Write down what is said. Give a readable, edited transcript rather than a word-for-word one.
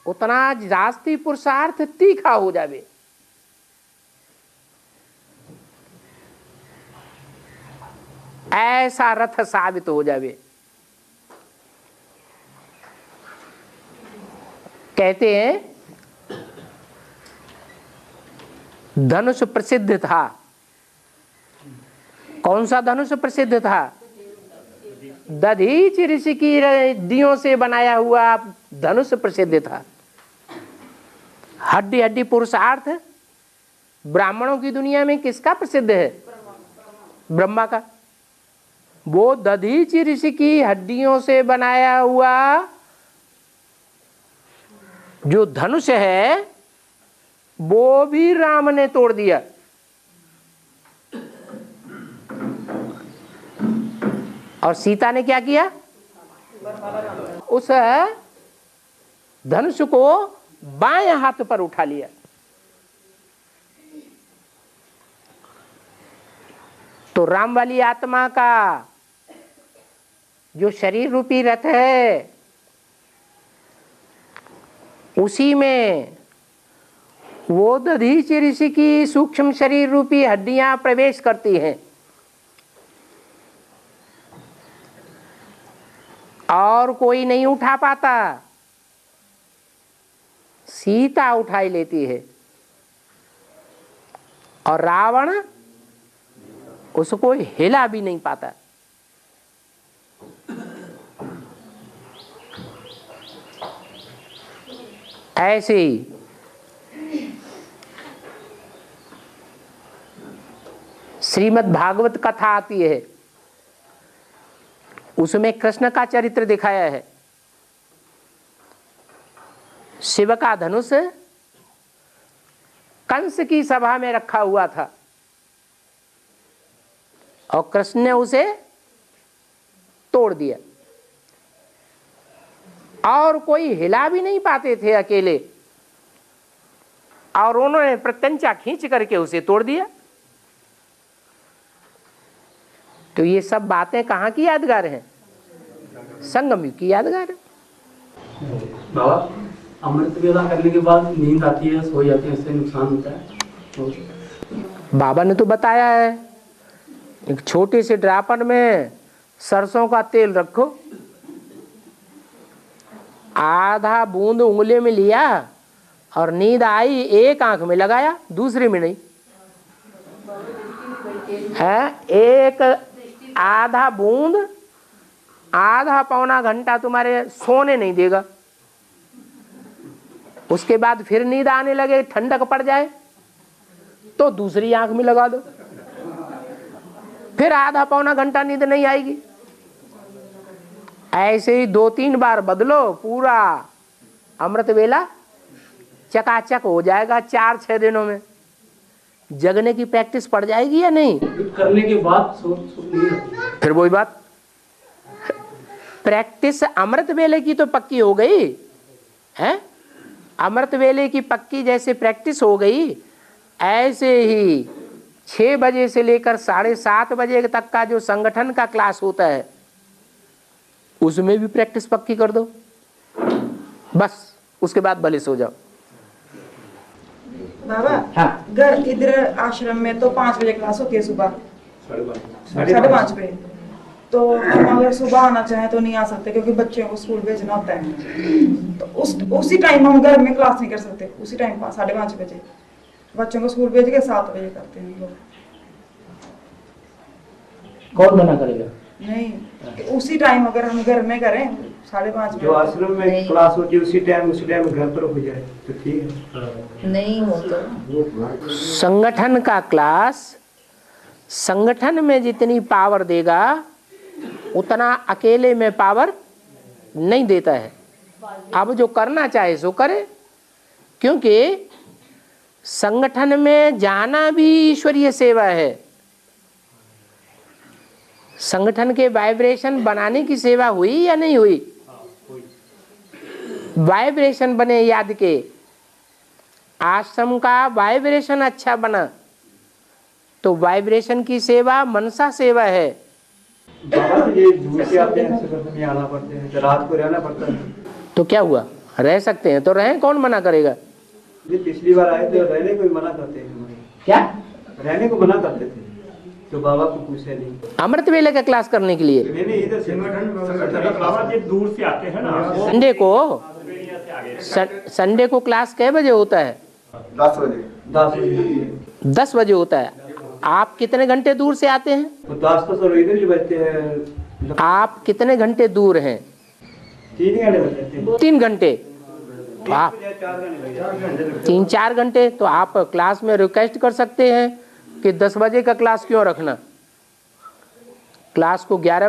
उतना जास्ती पुरुषार्थ तीखा हो जावे। ऐसा रथ साबित हो जावे। कहते हैं धनुष प्रसिद्ध था। कौन सा धनुष प्रसिद्ध था? दधीच ऋषि की हड्डियों से बनाया हुआ धनुष प्रसिद्ध था। हड्डी हड्डी पुरुषार्थ ब्राह्मणों की दुनिया में किसका प्रसिद्ध है? ब्रह्मा का। वो दधीच ऋषि की हड्डियों से बनाया हुआ जो धनुष है वो भी राम ने तोड़ दिया। और सीता ने क्या किया? उस धनुष को बाएं हाथ पर उठा लिया। तो राम वाली आत्मा का जो शरीर रूपी रथ है उसी में वो दधीच ऋषि की सूक्ष्म शरीर रूपी हड्डियां प्रवेश करती हैं और कोई नहीं उठा पाता। सीता उठाई लेती है और रावण उसको हिला भी नहीं पाता। ऐसे ही श्रीमद् भागवत कथा आती है, उसमें कृष्ण का चरित्र दिखाया है। शिव का धनुष कंस की सभा में रखा हुआ था और कृष्ण ने उसे तोड़ दिया और कोई हिला भी नहीं पाते थे अकेले, और उन्होंने प्रत्यंचा खींच करके उसे तोड़ दिया। तो ये सब बातें कहाँ की यादगार हैं? संगम युग की यादगार है। बाबा, अमृत वेला करने के बाद नींद आती है, सो जाती है, इससे नुकसान होता है? बाबा ने तो बताया है, एक छोटे से ड्रापर में सरसों का तेल रखो, आधा बूंद उंगली में लिया और नींद आई, एक आंख में लगाया, दूसरी में नहीं है। एक आधा बूंद आधा पौना घंटा तुम्हारे सोने नहीं देगा। उसके बाद फिर नींद आने लगे, ठंडक पड़ जाए तो दूसरी आंख में लगा दो, फिर आधा पौना घंटा नींद नहीं आएगी। ऐसे ही 2-3 बार बदलो, पूरा अमृत वेला चकाचक हो जाएगा। 4-6 दिनों में जगने की प्रैक्टिस पड़ जाएगी या नहीं? करने के बाद फिर वही बात, प्रैक्टिस अमृत वेले की तो पक्की हो गई है। अमृत वेले की पक्की जैसे प्रैक्टिस हो गई, ऐसे ही 6 बजे से लेकर 7:30 बजे तक का जो संगठन का क्लास होता है उसमें भी प्रैक्टिस पक्की कर दो, बस उसके बाद भले सो जाओ। बाबा, हाँ। घर इधर आश्रम में तो 5 बजे क्लास होती है, सुबह 5:30 पे। तो हम अगर सुबह आना चाहें तो नहीं आ सकते क्योंकि बच्चों को स्कूल भेजना होता है। तो उसी टाइम हम घर में क्लास नहीं कर सकते। उसी टाइम 5:30 बजे बच्चों को स्कूल भेज के 7 बजे करते हैं हम लोग। कौन मना करेगा? नहीं, उसी टाइम अगर हम घर में करें 5:30 बजे, जो आश्रम में क्लास होती है उसी टाइम घर पर हो जाए तो ठीक है। नहीं हो तो संगठन का क्लास संगठन में जितनी पावर देगा उतना अकेले में पावर नहीं देता है। अब जो करना चाहे सो करे, क्योंकि संगठन में जाना भी ईश्वरीय सेवा है। संगठन के वाइब्रेशन बनाने की सेवा हुई या नहीं हुई? वाइब्रेशन बने याद के, आश्रम का वाइब्रेशन अच्छा बना तो वाइब्रेशन की सेवा मनसा सेवा है। बाबा ये दूर से आते हैं, में आना पड़ते हैं, रात को रहना पड़ता है। तो क्या हुआ? रह सकते हैं तो रहें, कौन मना करेगा। ये पिछली बार आए थे रहने को भी मना करते थे हमारे। क्या रहने को मना करते थे तो बाबा को पूछे नहीं। अमृत वेले का क्लास करने के लिए नहीं इधर संगठन बाबा जी दूर से आते हैं ना, संडे को, संडे को क्लास कै बजे होता है? 10 बजे 10 बजे होता है। आप कितने घंटे दूर से आते हैं? तो 10 तो सर इधर ही बजते हैं। आप कितने घंटे दूर हैं? 3 घंटे बजते हैं। 3 घंटे। तो आप 3-4 घंटे तो आप क्लास में रिक्वेस्ट कर सकते हैं कि 10 बजे का क्लास क्यों रखना, क्लास को 11